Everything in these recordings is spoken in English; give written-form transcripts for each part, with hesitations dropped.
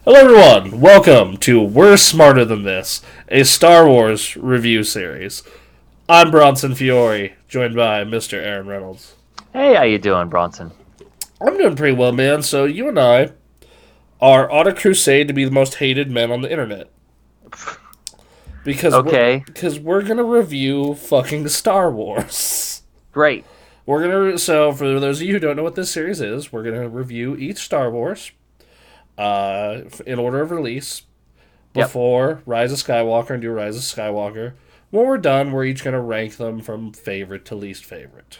Hello, everyone. Welcome to We're Smarter Than This, a Star Wars review series. I'm Bronson Fiore, joined by Mr. Aaron Reynolds. Hey, how you doing, Bronson? I'm doing pretty well, man. So you and I are on a crusade to be the most hated men on the internet because we're Okay, because we're gonna review fucking Star Wars. great. For those of you who don't know what this series is, we're gonna review each Star Wars in order of release Yep. before Rise of Skywalker and do Rise of Skywalker. When we're done, we're each going to rank them from favorite to least favorite,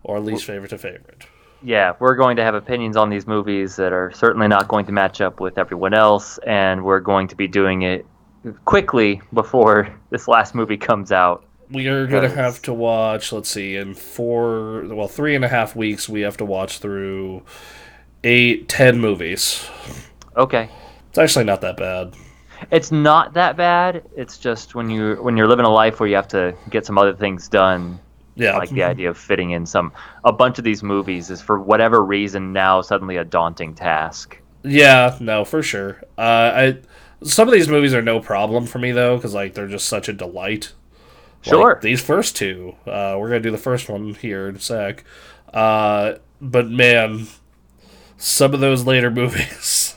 or least favorite to favorite. Yeah, we're going to have opinions on these movies that are certainly not going to match up with everyone else, and we're going to be doing it quickly before this last movie comes out. We are going to have Because, to watch, let's see, in 3.5 weeks, we have to watch through 8, 10 movies. okay, It's actually not that bad. it's not that bad. It's just when you're living a life where you have to get some other things done, Yeah. like the idea of fitting in a bunch of these movies is for whatever reason now suddenly a daunting task. Yeah, no, for sure. Some of these movies are no problem for me, though, because, like, they're just such a delight. Like, Sure. these first two. We're going to do the first one here in a sec. But, man, some of those later movies.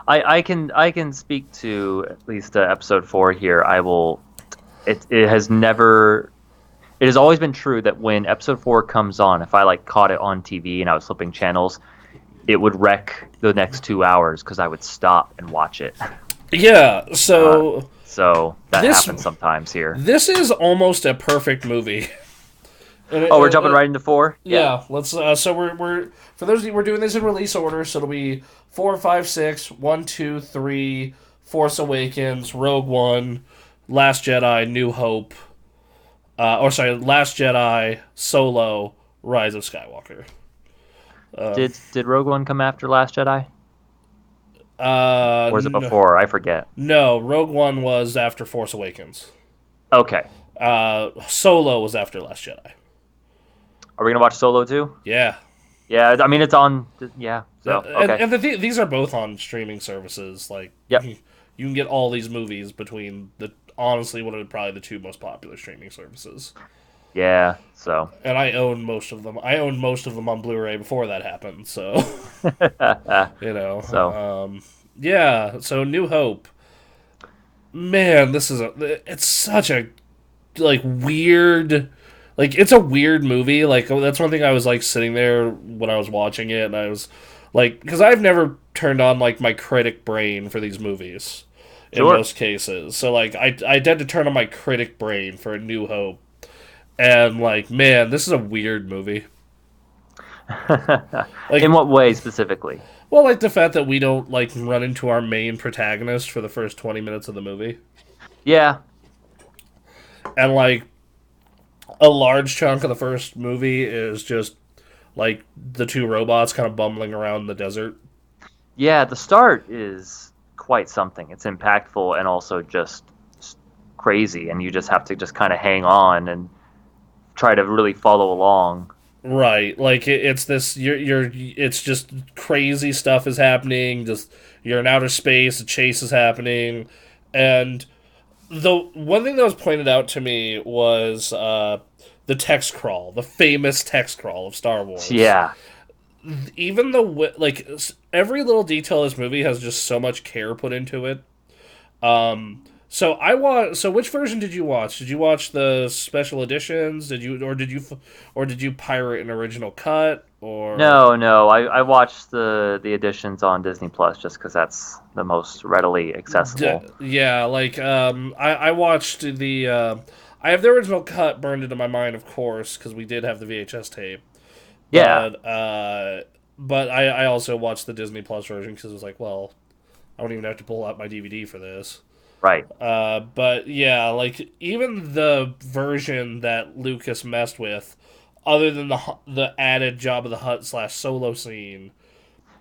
I can speak to at least episode 4 here. I will. It has never. It has always been true that when episode 4 comes on, if I like caught it on TV and I was flipping channels, it would wreck the next 2 hours because I would stop and watch it. Yeah, Uh, so so that this happens sometimes here. this is almost a perfect movie. Oh, we're jumping right into 4. Yeah. Yeah, let's. So we're for those of you, we're doing this in release order. So it'll be 4, 5, 6, 1, 2, 3, Force Awakens, Rogue One, Last Jedi, New Hope. Last Jedi, Solo, Rise of Skywalker. Did Rogue One come after Last Jedi, Uh, or is it n- before? I forget. no, Rogue One was after Force Awakens. Okay. Solo was after Last Jedi. Are we gonna watch Solo too? Yeah, Yeah. I mean, it's on. Yeah. So and okay. these are both on streaming services. Like Yep. you can get all these movies between the honestly one of probably the two most popular streaming services. Yeah. So. And I own most of them. I owned most of them on Blu-ray before that happened. So you know, So yeah. So New Hope, man, it's such a like weird. Like it's a weird movie. Like that's one thing I was like sitting there when I was watching it, and I was like, because I've never turned on like my critic brain for these movies in sure. most cases. So like I tend to turn on my critic brain for A New Hope, and like man, this is a weird movie. In Like what way specifically? well, like the fact that we don't like run into our main protagonist for the first 20 minutes of the movie, Yeah, and like a large chunk of the first movie is just like the two robots kind of bumbling around the desert. yeah. The start is quite something. It's impactful and also just crazy, and you just have to just kind of hang on and try to really follow along. Right, like it's this. It's just crazy stuff is happening. Just you're in outer space. A chase is happening, and the one thing that was pointed out to me was the text crawl, the famous text crawl of Star Wars. Yeah, Even the like every little detail of this movie has just so much care put into it. So I want. So which version did you watch? Did you watch the special editions? Did you pirate an original cut? Or no, no. I watched the editions on Disney Plus just because that's the most readily accessible. Yeah, like I watched the. I have the original cut burned into my mind, of course, because we did have the VHS tape. Yeah, But I also watched the Disney Plus version because it was like, well, I don't even have to pull out my DVD for this. right. But yeah, like even the version that Lucas messed with, other than the added Jabba the Hutt slash Solo scene,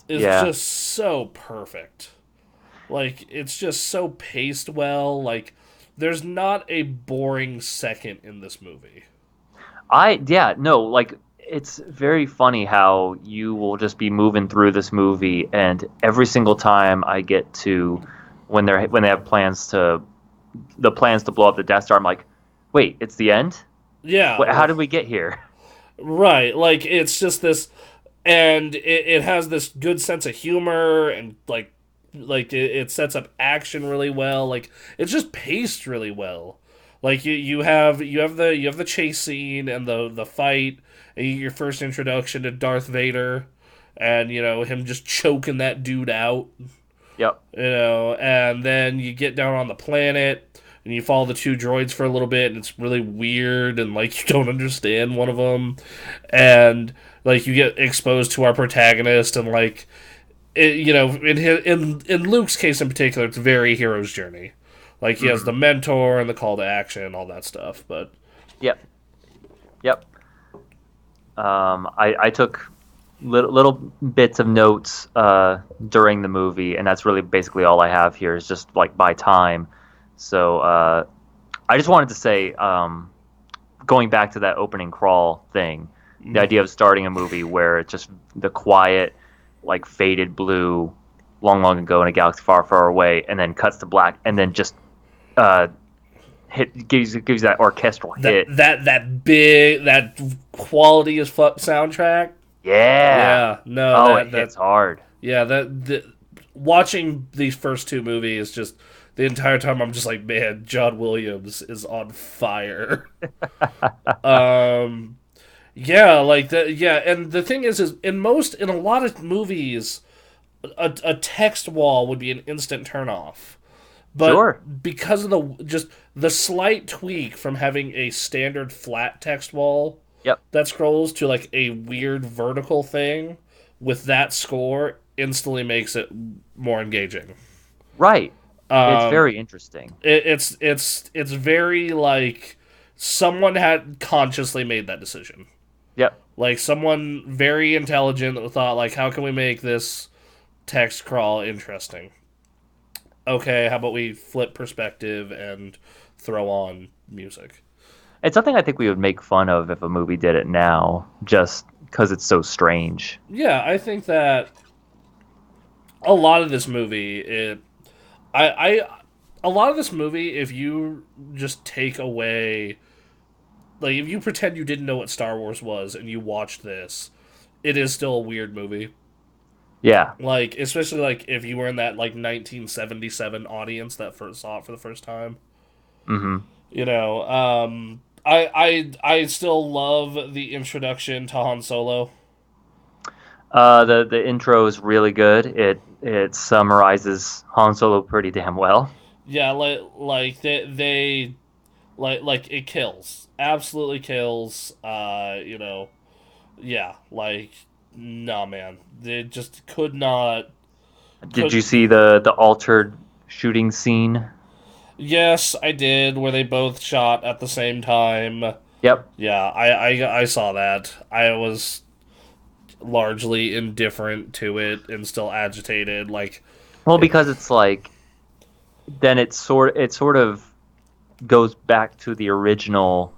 is Yeah. just so perfect. Like it's just so paced well. Like there's not a boring second in this movie. Yeah, no, like it's very funny how you will just be moving through this movie, and every single time I get to when they have plans to blow up the Death Star, I'm like, wait, it's the end? Yeah, How did we get here? right. Like it's just this, and it has this good sense of humor and it sets up action really well. Like it's just paced really well. Like you have the chase scene and the fight, and your first introduction to Darth Vader, and him just choking that dude out. Yep. And then you get down on the planet and you follow the two droids for a little bit, and it's really weird, and like you don't understand one of them, and like you get exposed to our protagonist, and like in Luke's case in particular, it's very hero's journey. Like he has the mentor and the call to action and all that stuff. But Yep. Yep. I took little bits of notes during the movie, and that's really basically all I have here is just like by time. So I just wanted to say, going back to that opening crawl thing, the idea of starting a movie where it's just the quiet, like faded blue, long ago in a galaxy far away, and then cuts to black, and then just gives you that orchestral hit. that quality as fuck soundtrack. Yeah. Yeah, no, Oh, it hits hard. yeah, watching these first two movies, just the entire time I'm just like, man, John Williams is on fire. Yeah, like that. Yeah, and the thing is in a lot of movies, a text wall would be an instant turn off. But Sure. because of the slight tweak from having a standard flat text wall Yep. that scrolls to like a weird vertical thing with that score instantly makes it more engaging. Right. It's Um, very interesting. it's very like someone had consciously made that decision. Yep. Like someone very intelligent that thought like, how can we make this text crawl interesting? Okay, how about we flip perspective and throw on music? It's something I think we would make fun of if a movie did it now, just because it's so strange. Yeah, I think that a lot of this movie, a lot of this movie, if you just take away, like, if you pretend you didn't know what Star Wars was and you watched this, it is still a weird movie. Yeah. Like, especially like if you were in that like 1977 audience that first saw it for the first time. Hmm. I still love the introduction to Han Solo. The intro is really good. It summarizes Han Solo pretty damn well. Yeah, like they like it kills, absolutely kills. Yeah, like nah, man, they just could not. Did you see the altered shooting scene? Yes, I did. Where they both shot at the same time. Yep. Yeah, I saw that. I was largely indifferent to it and still agitated. Like, Well, because it's like then it sort of goes back to the original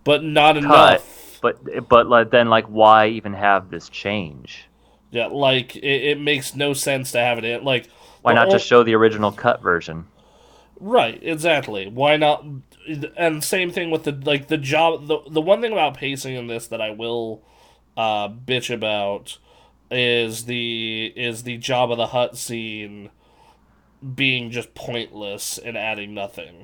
but not cut, enough. but like, then like why even have this change? Yeah, like it makes no sense to have it in like Why the not ol- just show the original cut version? right, exactly. Why not? And same thing with the job. The one thing about pacing in this that I will bitch about is the Jabba the Hutt scene being just pointless and adding nothing.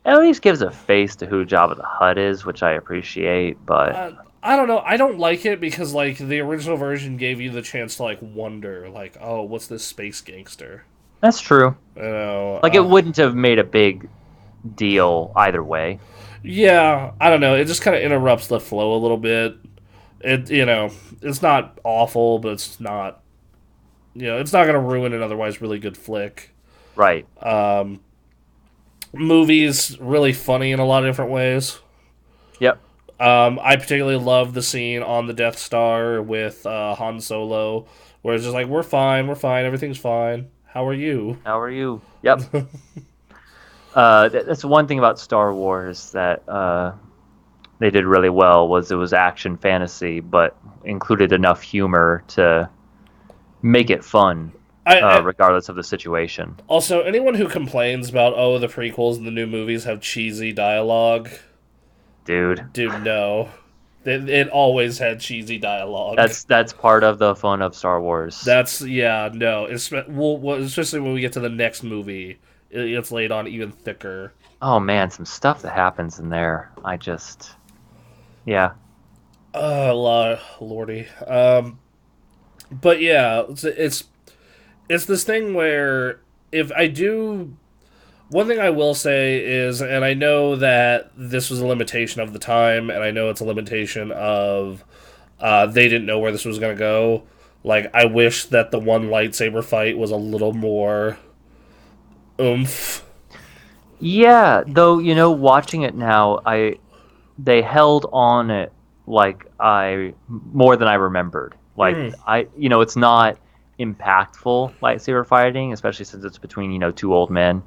It at least gives a face to who Jabba the Hutt is, which I appreciate. But I don't know. I don't like it because like the original version gave you the chance to like wonder like, oh, what's this space gangster? that's true. Like it wouldn't have made a big deal either way. Yeah, I don't know. It just kind of interrupts the flow a little bit. It's not awful, but it's not. It's not gonna ruin an otherwise really good flick. Right. Movie's really funny in a lot of different ways. Yep. I particularly love the scene on the Death Star with Han Solo, where it's just like, we're fine, everything's fine. How are you? How are you? Yep. That's one thing about Star Wars that they did really well was it was action fantasy, but included enough humor to make it fun, I regardless of the situation. also, anyone who complains about, oh, the prequels and the new movies have cheesy dialogue, Dude, dude, no. It always had cheesy dialogue. that's part of the fun of Star Wars. That's, yeah, no. Especially when we get to the next movie, it's laid on even thicker. Oh man, some stuff that happens in there. I just, yeah, Lordy. But yeah, it's this thing where if I do one thing I will say is, and I know that this was a limitation of the time, and I know it's a limitation of they didn't know where this was going to go. Like, I wish that the one lightsaber fight was a little more oomph. yeah. Though watching it now, they held on it like I more than I remembered. Like Mm, it's not impactful lightsaber fighting, especially since it's between two old men.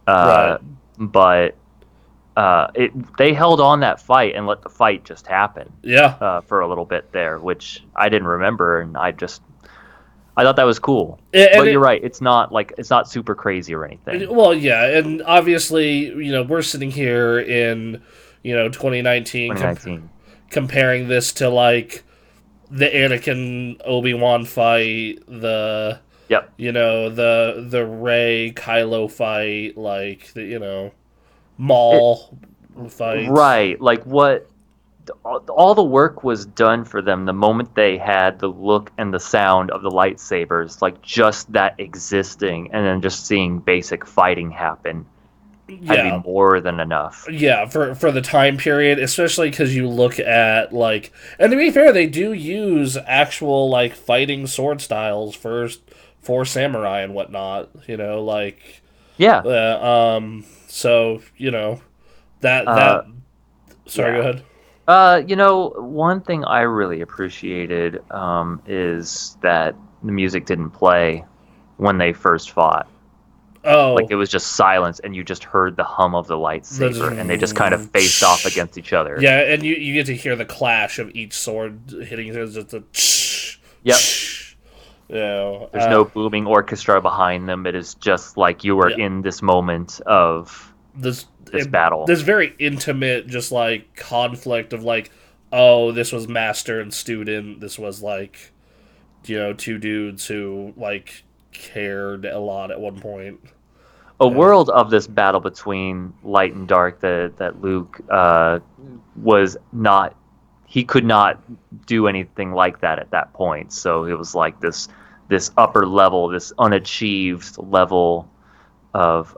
right. Uh, but they held on that fight and let the fight just happen Yeah. for a little bit there, which I didn't remember, and I thought that was cool. And But you're right, it's not super crazy or anything. well, yeah, and obviously, we're sitting here in, 2019 2019. comparing this to, like, the Anakin Obi-Wan fight, Yep. the Rey Kylo fight, like the It, Maul fight. right. Like what all the work was done for them the moment they had the look and the sound of the lightsabers, like just that existing and then just seeing basic fighting happen had to be Yeah, more than enough. yeah, for the time period, especially because you look at like, and to be fair, they do use actual like fighting sword styles for samurai and whatnot. Like, Yeah. so that. Uh, Sorry, go yeah. ahead. One thing I really appreciated is that the music didn't play when they first fought. Like Oh, it was just silence, and you just heard the hum of the lightsaber, and they just kind of faced off the against each other. Yeah, and you get to hear the clash of each sword hitting each other. Just a Yep. There's no booming orchestra behind them. It is just like you are yeah, in this moment of this this battle. this very intimate, just like conflict of like, oh, this was master and student. This was like, two dudes who like cared a lot at one point. A Yeah, world of this battle between light and dark that Luke was not. He could not do anything like that at that point. So it was like this upper level, this unachieved level of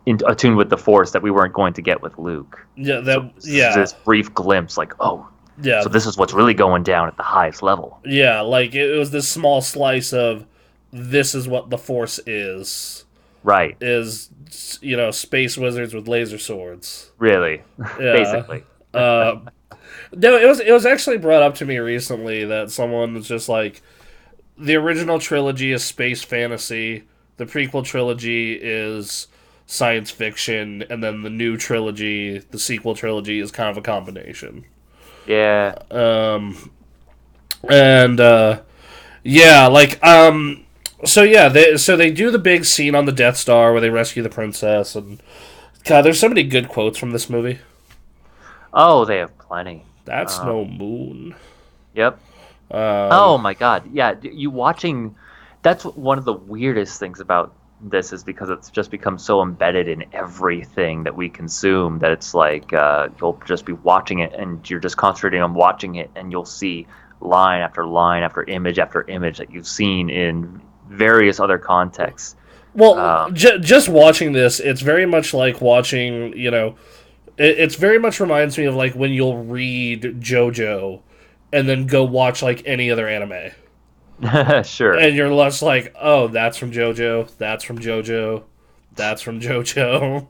attuned with the Force that we weren't going to get with Luke. yeah, So that this is yeah, this brief glimpse, like, oh, yeah, so this is what's really going down at the highest level. yeah. Like it was this small slice of this is what the Force is. Right. Is space wizards with laser swords. Really. Yeah. Basically. Uh, no, it was actually brought up to me recently that someone was just like, the original trilogy is space fantasy, the prequel trilogy is science fiction, and then the new trilogy, the sequel trilogy, is kind of a combination. Yeah. And yeah, like so yeah, they do the big scene on the Death Star where they rescue the princess, and God, there's so many good quotes from this movie. Oh, they have plenty. That's Um, no moon. yep. Um, Oh my God. Yeah. You watching. That's one of the weirdest things about this is because it's just become so embedded in everything that we consume that it's like you'll just be watching it and you're just concentrating on watching it and you'll see line after image that you've seen in various other contexts. well, Um, just watching this, it's very much like watching. It's very much reminds me of like when you'll read JoJo, and then go watch like any other anime, sure. and you're less like, oh, that's from JoJo, that's from JoJo, that's from JoJo,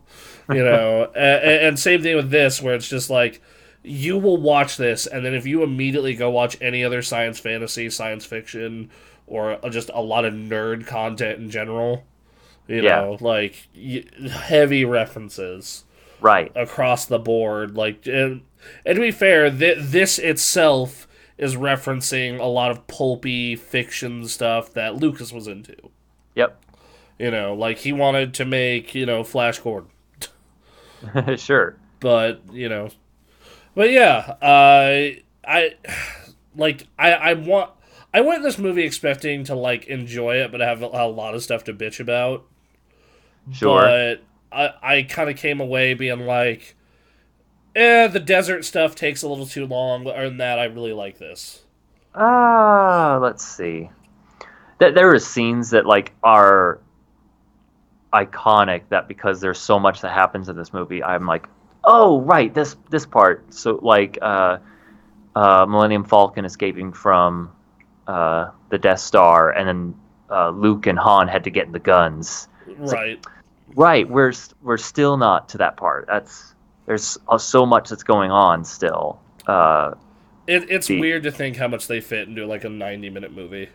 and same thing with this, where it's just like you will watch this, and then if you immediately go watch any other science fantasy, science fiction, or just a lot of nerd content in general, Yeah. like heavy references. Right. across the board. Like, and to be fair, this itself is referencing a lot of pulpy fiction stuff that Lucas was into. Yep. Like he wanted to make Flash Gordon, Sure. but but yeah, I went in this movie expecting to like enjoy it, but I have a lot of stuff to bitch about. Sure. But I kind of came away being like, the desert stuff takes a little too long. Other than that, I really like this. Let's see. There are scenes that like are iconic that because there's so much that happens in this movie, I'm like, oh right, this part. So like Millennium Falcon escaping from the Death Star, and then Luke and Han had to get in the guns. Right. Right, we're still not to that part. There's so much that's going on still. It's weird to think how much they fit into like a 90-minute movie.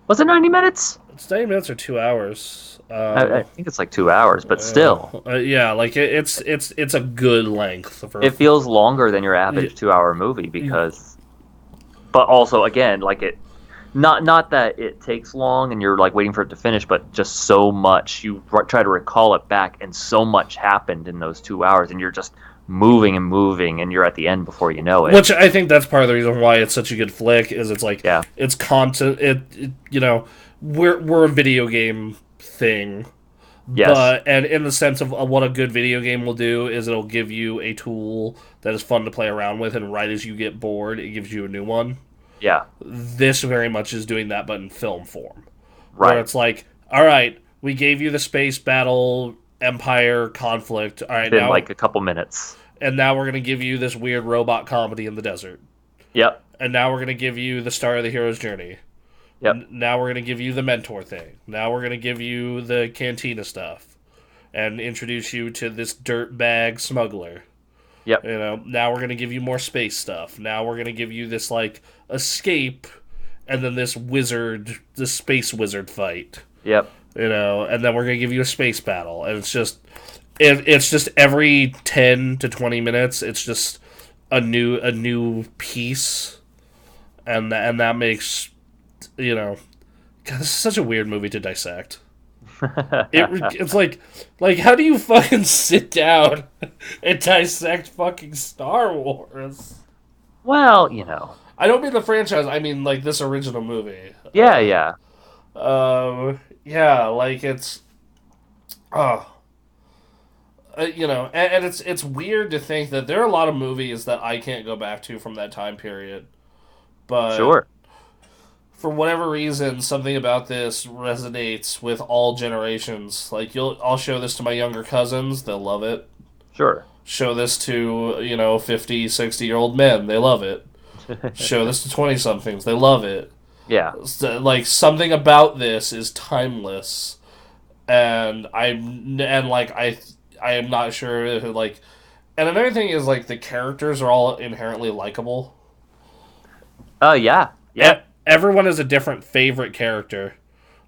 Was it 90 minutes? It's 90 minutes or 2 hours. I think it's like 2 hours, but still. Yeah, like it's a good length. It feels longer than your average 2-hour movie because, but also again, like it, not that it takes long and you're like waiting for it to finish, but just so much you try to recall it back, and so much happened in those 2 hours, and you're just moving and moving, and you're at the end before you know it. Which I think that's part of the reason why it's such a good flick. Is it's like it's content. We're a video game thing. Yes. And in the sense of what a good video game will do is it'll give you a tool that is fun to play around with, and right as you get bored, it gives you a new one. Yeah. This very much is doing that, but in film form. Right. Where it's like, all right, we gave you the space battle Empire conflict. All right, in now like a couple minutes. And now we're going to give you this weird robot comedy in the desert. Yep. And now we're going to give you the start of the hero's journey. Yep. Now we're going to give you the mentor thing. Now we're going to give you the cantina stuff. And introduce you to this dirtbag smuggler. Yep. Now we're going to give you more space stuff. Now we're going to give you this, like, escape, and then this space wizard fight. Yep. And then we're going to give you a space battle. And it's just every 10 to 20 minutes, it's just a new piece. And that makes, God, this is such a weird movie to dissect. It's like how do you fucking sit down and dissect fucking Star Wars? Well, I don't mean the franchise. I mean like this original movie. Yeah, yeah. Yeah, like it's, and it's weird to think that there are a lot of movies that I can't go back to from that time period, but Sure. For whatever reason, something about this resonates with all generations. Like I'll show this to my younger cousins, they'll love it. Sure. Show this to 50, 60-year-old men, they love it. Show this to 20-somethings, they love it. Yeah. Like something about this is timeless, and I am not sure if like. And another thing is like the characters are all inherently likable. Oh yeah. Yeah. Everyone is a different favorite character,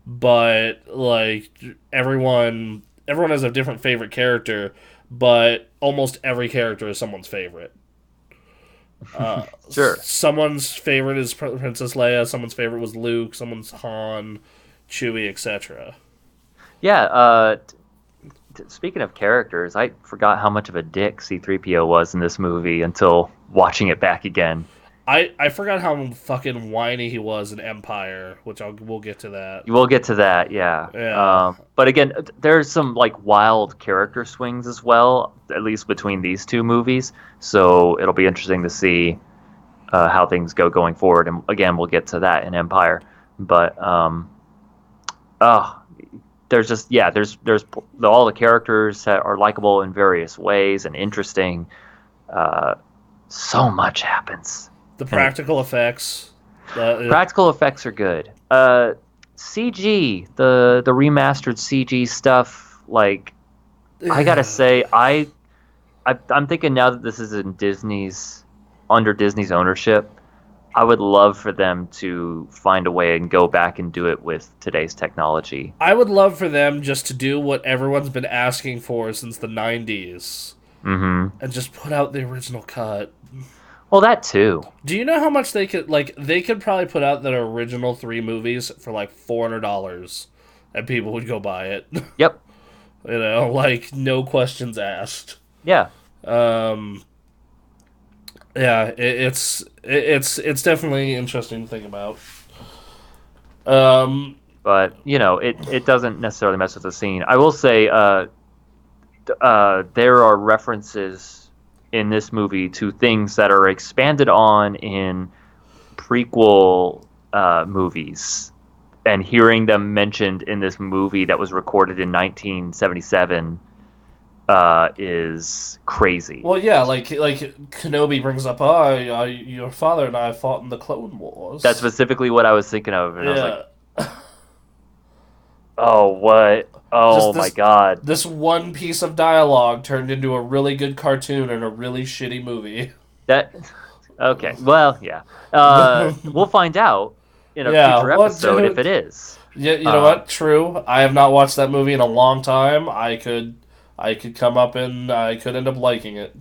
but like everyone has a different favorite character, but almost every character is someone's favorite. Sure. Someone's favorite is Princess Leia. Someone's favorite was Luke. Someone's Han, Chewie, etc. Yeah. Speaking of characters, I forgot how much of a dick C-3PO was in this movie until watching it back again. I forgot how fucking whiny he was in Empire, which we'll get to that. We'll get to that, yeah. Yeah. But again, there's some like wild character swings as well, at least between these two movies. So it'll be interesting to see how things go going forward. And again, we'll get to that in Empire. But there's just there's all the characters that are likable in various ways and interesting. So much happens. The practical effects. Practical effects are good. CG, the remastered CG stuff, like, I gotta say, I'm thinking now that this is under Disney's ownership, I would love for them to find a way and go back and do it with today's technology. I would love for them just to do what everyone's been asking for since the 90s. Mm-hmm. and just put out the original cut. Well, that too. Do you know how much they could like? They could probably put out their original three movies for like $400, and people would go buy it. Yep. You know, like no questions asked. Yeah. Um, yeah, it's definitely interesting to think about. Um, But it doesn't necessarily mess with the scene. I will say, there are references in this movie to things that are expanded on in prequel movies, and hearing them mentioned in this movie that was recorded in 1977 is crazy. well, yeah, like Kenobi brings up, oh, your father and I fought in the Clone Wars. That's specifically what I was thinking of, and I was like, yeah. "Oh, what? Oh Just my God!" This one piece of dialogue turned into a really good cartoon and a really shitty movie. That okay? Well, yeah. We'll find out in a Yeah, future well, episode dude. if it is. Yeah, you know what? True. I have not watched that movie in a long time. I could come up and I could end up liking it.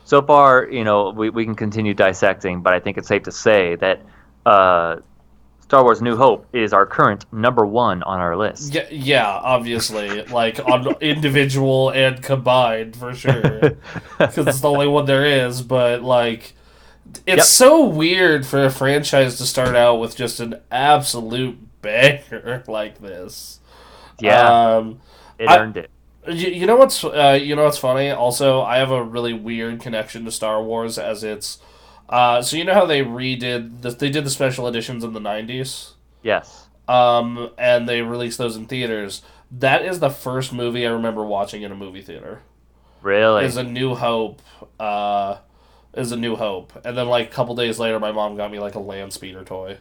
So far, we can continue dissecting, but I think it's safe to say that Star Wars: New Hope is our current number one on our list. Yeah, yeah, obviously, like on individual and combined for sure, because it's the only one there is. But like, it's Yep. so weird for a franchise to start out with just an absolute banger like this. Yeah, Um, it I, earned it. you know what's funny? Also, I have a really weird connection to Star Wars as it's. So you know how they they did the special editions in the '90s, Yes. and they released those in theaters. That is the first movie I remember watching in a movie theater. Really? Is A New Hope. Is A New Hope, and then like a couple days later, my mom got me like a land speeder toy.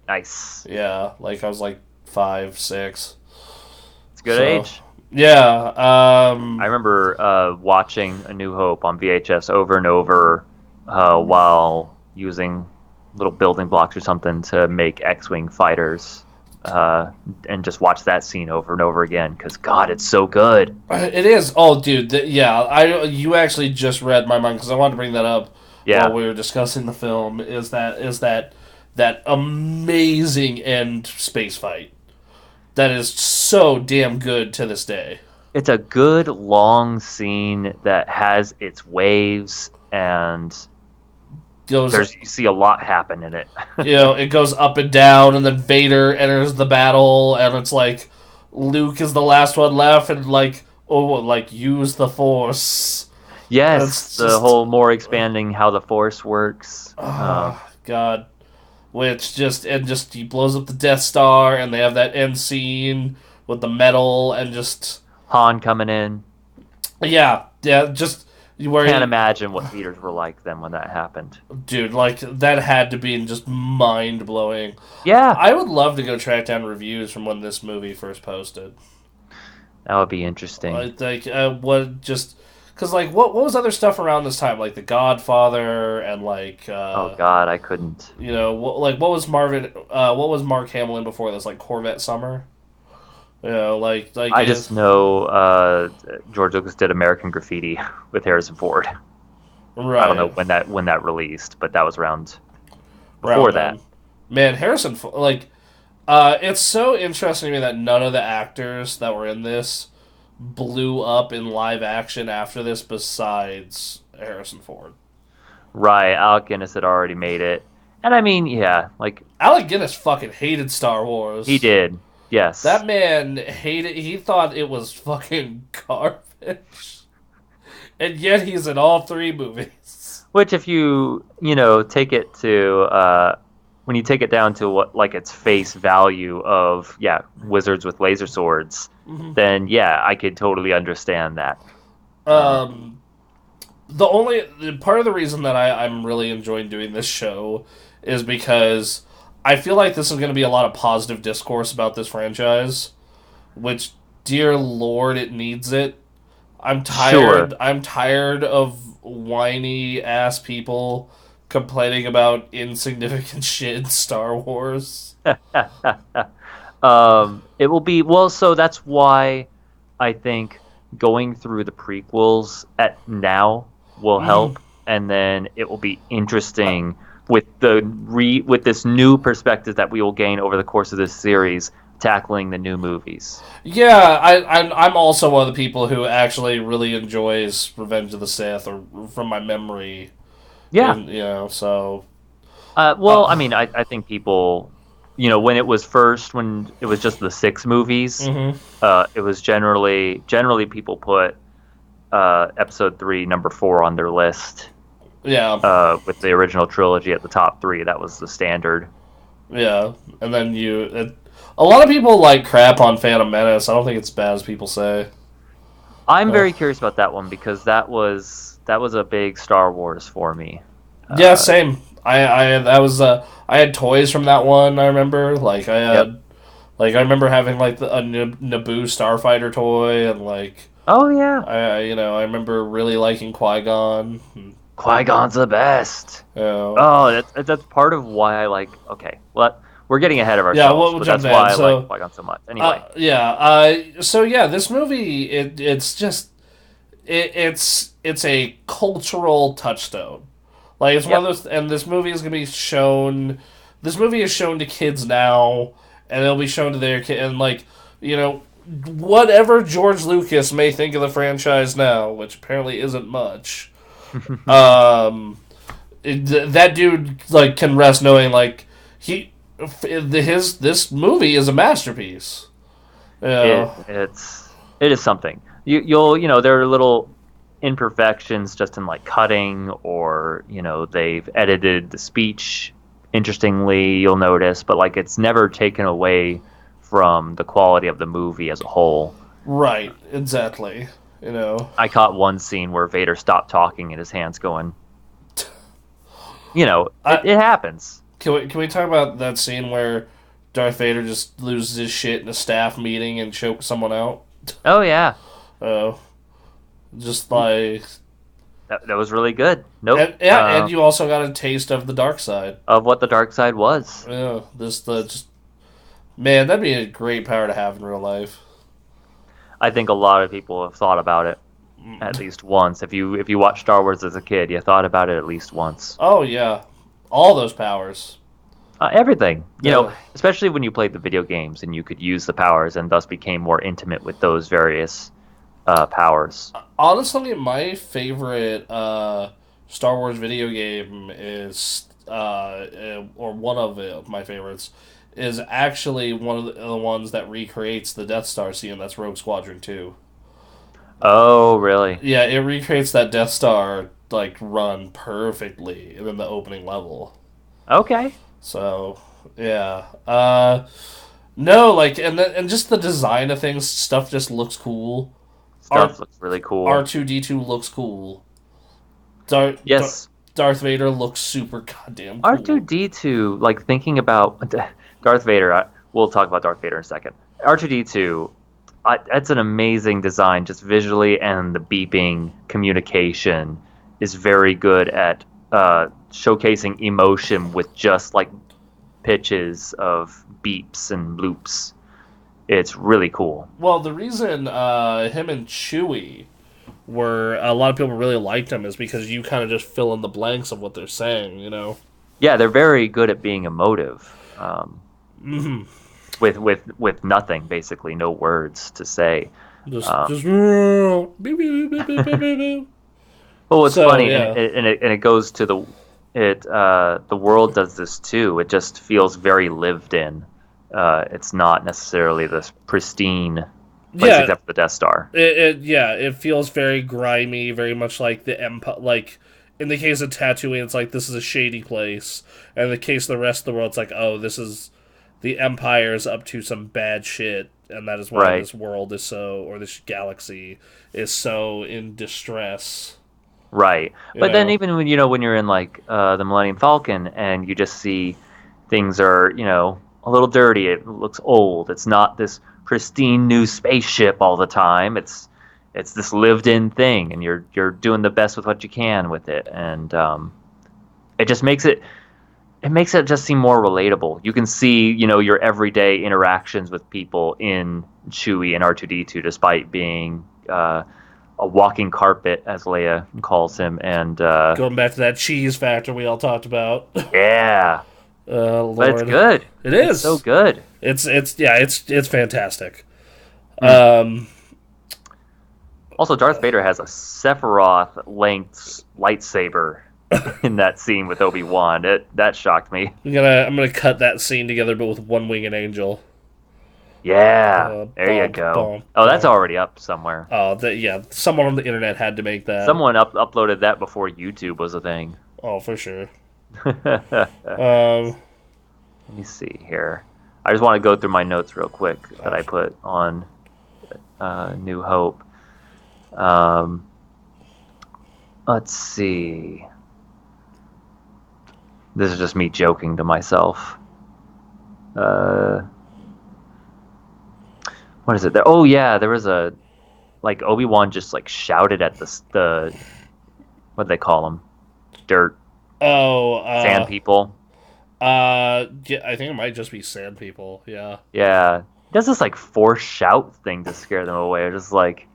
Nice. Yeah, like I was like 5, 6. It's a good So, age. Yeah. I remember watching A New Hope on VHS over and over while using little building blocks or something to make X-wing fighters, and just watch that scene over and over again because God, it's so good. It is. Oh, dude. Yeah, you actually just read my mind because I wanted to bring that up Yeah. while we were discussing the film. Is that amazing end space fight that is so damn good to this day. It's a good long scene that has its waves, and Goes, you see a lot happen in it. it goes up and down, and then Vader enters the battle, and it's like Luke is the last one left, and like, oh, like use the Force. Yes, It's the just- whole more expanding how the Force works. Oh, God. Which just he blows up the Death Star, and they have that end scene with the metal, and just Han coming in. yeah, just where Can't imagine what theaters were like then when that happened. dude, like that had to be just mind blowing. Yeah, I would love to go track down reviews from when this movie first posted. that would be interesting. What just because like what was other stuff around this time, like The Godfather and like Oh God, I couldn't. what was what was Mark Hamill in before this, like Corvette Summer. I just know George Lucas did American Graffiti with Harrison Ford. right. I don't know when that released, but that was around before that. Man, Harrison, it's so interesting to me that none of the actors that were in this blew up in live action after this besides Harrison Ford. Right, Alec Guinness had already made it. And I mean, yeah, like Alec Guinness fucking hated Star Wars. he did. Yes. That man he thought it was fucking garbage. And yet he's in all three movies. Which if you take it to when you take it down to what like its face value of wizards with laser swords, then I could totally understand that. The only part of the reason that I'm really enjoying doing this show is because I feel like this is going to be a lot of positive discourse about this franchise, which, dear Lord, it needs it. I'm tired. Sure. I'm tired of whiny ass people complaining about insignificant shit in Star Wars. It will be so that's why I think going through the prequels at now will Mhm. help, and then it will be interesting with with this new perspective that we will gain over the course of this series, tackling the new movies. Yeah, I'm also one of the people who actually really enjoys Revenge of the Sith, or from my memory, Yeah. and so. Well, I mean, I think people, when it was first, when it was just the six movies, Hmm. it was generally people put episode three, number four on their list, Yeah, with the original trilogy at the top three. That was the standard. yeah, and then a lot of people like crap on Phantom Menace. I don't think it's as bad as people say. I'm Uh, very curious about that one because that was a big Star Wars for me. yeah, Uh, same. I had toys from that one. I remember, yep. I remember having like a Naboo Starfighter toy, and like Oh yeah, I remember really liking Qui Gon. Qui-Gon's the best. You know. Oh, that's part of why I like. Okay, well, we're getting ahead of Yeah, ourselves, we'll but jump that's ahead. why I like So, Qui-Gon so much. Anyway, this movie it's just it's a cultural touchstone. Like it's one yep. of those, and this movie is gonna be shown. This movie is shown to kids now, and it'll be shown to their kid, and like whatever George Lucas may think of the franchise now, which apparently isn't much. Um, that dude like can rest knowing like his this movie is a masterpiece. You it know, it's it is something. There are little imperfections just in like cutting, or they've edited the speech interestingly, you'll notice, but like it's never taken away from the quality of the movie as a whole. right? Exactly. You know, I caught one scene where Vader stopped talking and his hands going, I it happens. can we talk about that scene where Darth Vader just loses his shit in a staff meeting and chokes someone out? Oh yeah. Uh, just like That was really good. Nope. and yeah, and you also got a taste of the dark side. Of what the dark side was. Yeah, this the just man, that'd be a great power to have in real life. I think a lot of people have thought about it at least once. If you watched Star Wars as a kid, you thought about it at least once. Oh yeah, all those powers. Everything, Yeah. especially when you played the video games and you could use the powers and thus became more intimate with those various powers. Honestly, my favorite Star Wars video game is, or one of my favorites, is actually one of the ones that recreates the Death Star scene. That's Rogue Squadron 2. Oh, really? Yeah, it recreates that Death Star like run perfectly in the opening level. Okay. So yeah, no, like and just the design of things, stuff just looks cool. R Stuff looks really cool. R2D2 looks cool. Darth Yes, Darth Vader looks super goddamn cool. R2D2. Like thinking about Darth Vader. We'll talk about Darth Vader in a second. R2D2. That's an amazing design, just visually, and the beeping communication is very good at showcasing emotion with just like pitches of beeps and bloops. It's really cool. Well, the reason him and Chewie were a lot of people really liked him is because you kind of just fill in the blanks of what they're saying. Yeah, they're very good at being emotive. Hmm. With nothing, basically, no words to say. Just But what's so funny, and yeah. it goes to the world does this too. It just feels very lived in. It's not necessarily this pristine place, Yeah, except for the Death Star. it feels very grimy, very much like the empire. Like in the case of Tatooine, it's like this is a shady place, and in the case of the rest of the world, it's like oh, this is the Empire's up to some bad shit, and that is why Right, this world is so, or this galaxy is so in distress. right. You But then know, even when when you're in like the Millennium Falcon and you just see things are a little dirty. It looks old. It's not this pristine new spaceship all the time. It's this lived in thing, and you're doing the best with what you can with it, and it just makes it just seem more relatable. You can see your everyday interactions with people in Chewie and R2D2, despite being a walking carpet, as Leia calls him, and Going back to that cheese factor we all talked about. yeah, but it's Lord, good. it It's so is. good. It's fantastic. Hmm. Um, Also, Darth Vader has a Sephiroth length lightsaber in that scene with Obi-Wan. That shocked me. I'm gonna cut that scene together, but with one winged angel. Yeah, there you Bump, go. bump, Oh, that's bump. already up somewhere. Oh, yeah. Someone on the internet had to make that. Someone uploaded that before YouTube was a thing. Oh, for sure. Let Um, me see here. I just want to go through my notes real quick that I put on New Hope. Um, let's see. This is just me joking to myself. Uh, what is it? There? Oh yeah, there was a like Obi-Wan just like shouted at the what do they call them? Dirt oh, sand people. yeah, I think it might just be sand people. Yeah. Yeah, he does this like force shout thing to scare them away. Just like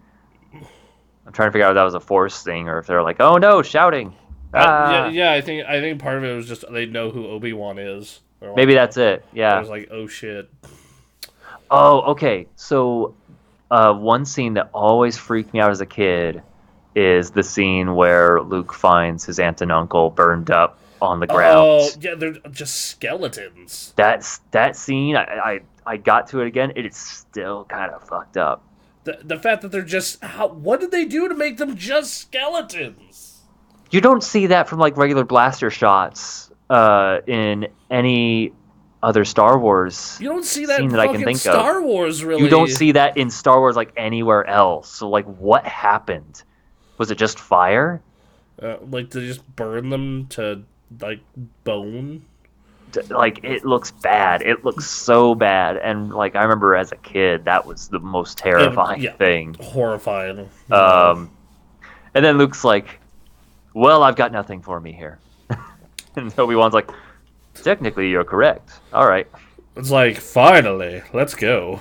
I'm trying to figure out if that was a force thing or if they're like, oh no, shouting. Yeah, Ah, yeah. I think part of it was just they know who Obi-Wan is. They're like, maybe that's it. I Yeah. was like, oh shit. Oh, okay. So, one scene that always freaked me out as a kid is the scene where Luke finds his aunt and uncle burned up on the Oh, ground. yeah, they're just skeletons. That scene. I got to it again. It is still kind of fucked up. The fact that they're just what did they do to make them just skeletons? You don't see that from like regular blaster shots in any other Star Wars You don't see that scene in that I can fucking think of. Star Wars, really. You don't see that in Star Wars like anywhere else. So like, what happened? Was it just fire? Like they just burn them to like bone. Like it looks bad. It looks so bad. And like I remember as a kid, that was the most terrifying Yeah, thing. horrifying. Um, and then Luke's like, "Well, I've got nothing for me here." And Obi-Wan's like, "Technically, you're correct. All right. It's like finally, let's go.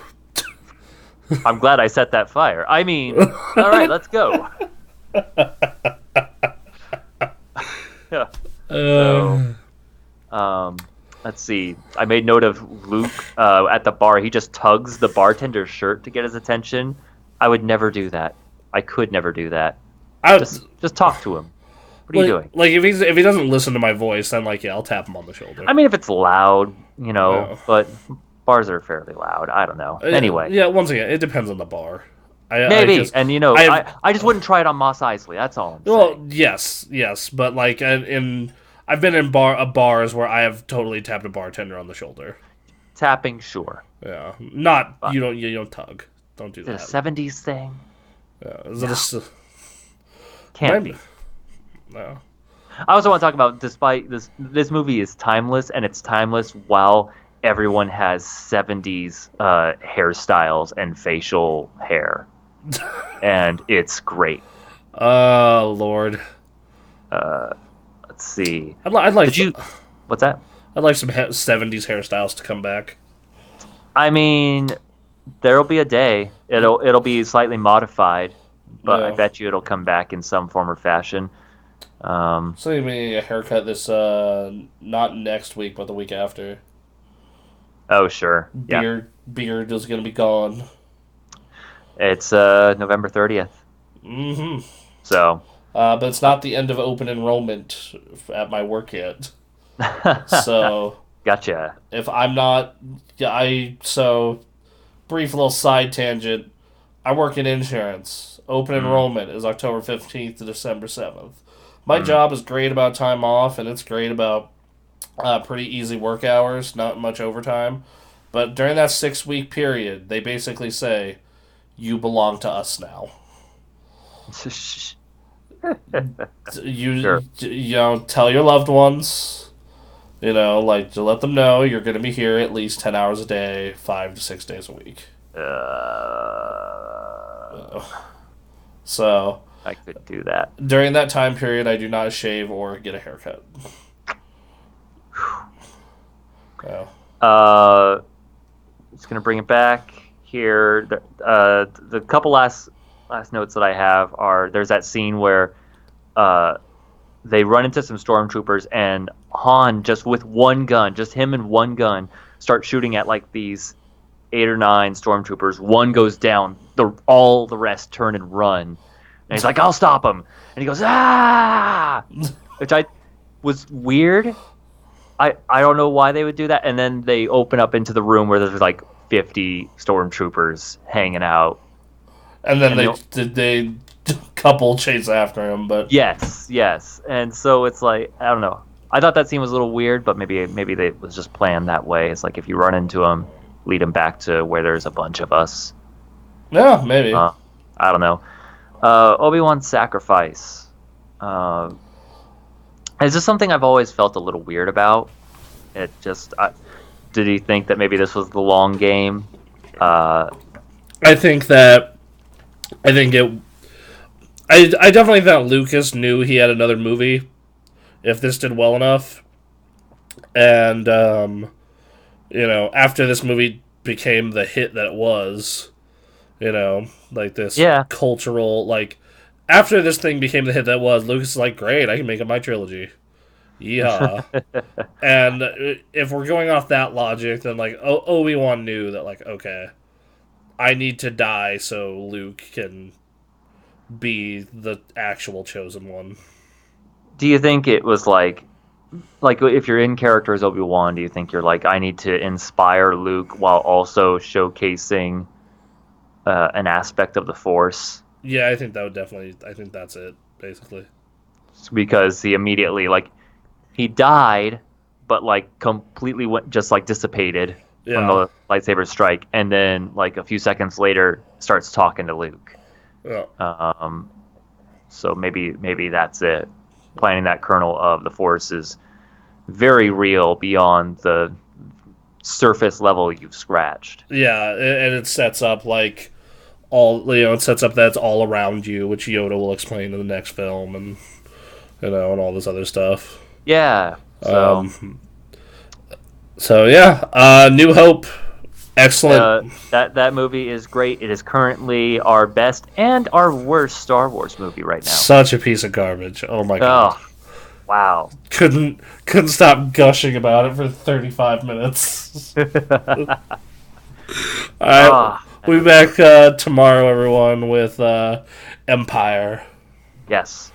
I'm glad I set that fire. I mean, all right, let's go." Yeah. So, um, let's see. I made note of Luke at the bar. He just tugs the bartender's shirt to get his attention. I would never do that. I could never do that. I, Just talk to him. What are you doing? Like if he doesn't listen to my voice, then like yeah, I'll tap him on the shoulder. I mean, if it's loud, Oh. but bars are fairly loud. I don't know. Anyway, yeah. Once again, it depends on the bar. maybe. And I- I just wouldn't try it on Moss Eisley. That's all I'm Well, saying. yes, but like I've been in bars where I have totally tapped a bartender on the shoulder. Tapping, sure. Yeah, not But- you don't tug. Don't do Is it a that. '70s thing? Is it Can't be. No. I also want to talk about, despite this movie is timeless, and it's timeless while everyone has '70s hairstyles and facial hair, and it's great. Oh Lord. Let's see. I'd like Did you? What's that? I'd like some 70s hairstyles to come back. I mean, there'll be a day. It'll be slightly modified, but I Yeah. bet you it'll come back in some form or fashion. So you mean a haircut this not next week but the week after. Oh sure, yeah. Beard is gonna be gone. It's November 30th. Mm-hmm. So But it's not the end of open enrollment at my work yet. So gotcha. if I'm not, so brief little side tangent. I work in insurance. Open enrollment is October 15th to December 7th. My job is great about time off, and it's great about pretty easy work hours, not much overtime. But during that 6 week period, they basically say, "You belong to us now." You Sure. tell your loved ones, like to let them know you're going to be here at least 10 hours a day, 5 to 6 days a week. So I could do that. during that time period, I do not shave or get a haircut. Yeah. Just gonna bring it back here. The couple last last notes that I have are there's that scene where uh, they run into some stormtroopers and Han just with one gun, just him and one gun, start shooting at like these 8 or 9 stormtroopers. One goes down, all the rest turn and run, and he's like, "I'll stop him," and he goes, "Ah!" which I was weird. I don't know why they would do that, and then they open up into the room where there's like 50 stormtroopers hanging out. And then And they couple chase after him, but yes, and so it's like I don't know. I thought that scene was a little weird, but maybe they was just planned that way. It's like if you run into them, lead them back to where there's a bunch of us. yeah, maybe. I don't know. Obi-Wan's sacrifice. It's just something I've always felt a little weird about. It just did he think that maybe this was the long game? I think that I think it. I definitely thought Lucas knew he had another movie if this did well enough, and after this movie became the hit that it was, like this Yeah. cultural like. After this thing became the hit that was, Lucas is like, great, I can make it my trilogy. Yeah. And if we're going off that logic, then like Obi-Wan knew that like, okay, I need to die so Luke can be the actual chosen one. Do you think it was like if you're in character as Obi-Wan, do you think you're like I need to inspire Luke while also showcasing an aspect of the Force? Yeah, I think that would definitely. I think that's it, basically. Because he immediately he died, but like completely went just like dissipated from Yeah. the lightsaber strike, and then like a few seconds later starts talking to Luke. Yeah. So maybe that's it. Planting that kernel of the Force is very real beyond the surface level you've scratched. Yeah, and it sets up like it sets up that it's all around you, which Yoda will explain in the next film, and and all this other stuff. Yeah. So So yeah, New Hope, excellent. that movie is great. It is currently our best and our worst Star Wars movie right now. Such a piece of garbage. Oh my god. Oh, wow. Couldn't stop gushing about it for 35 minutes. All right, Ah, we'll be back tomorrow, everyone, with Empire. yes.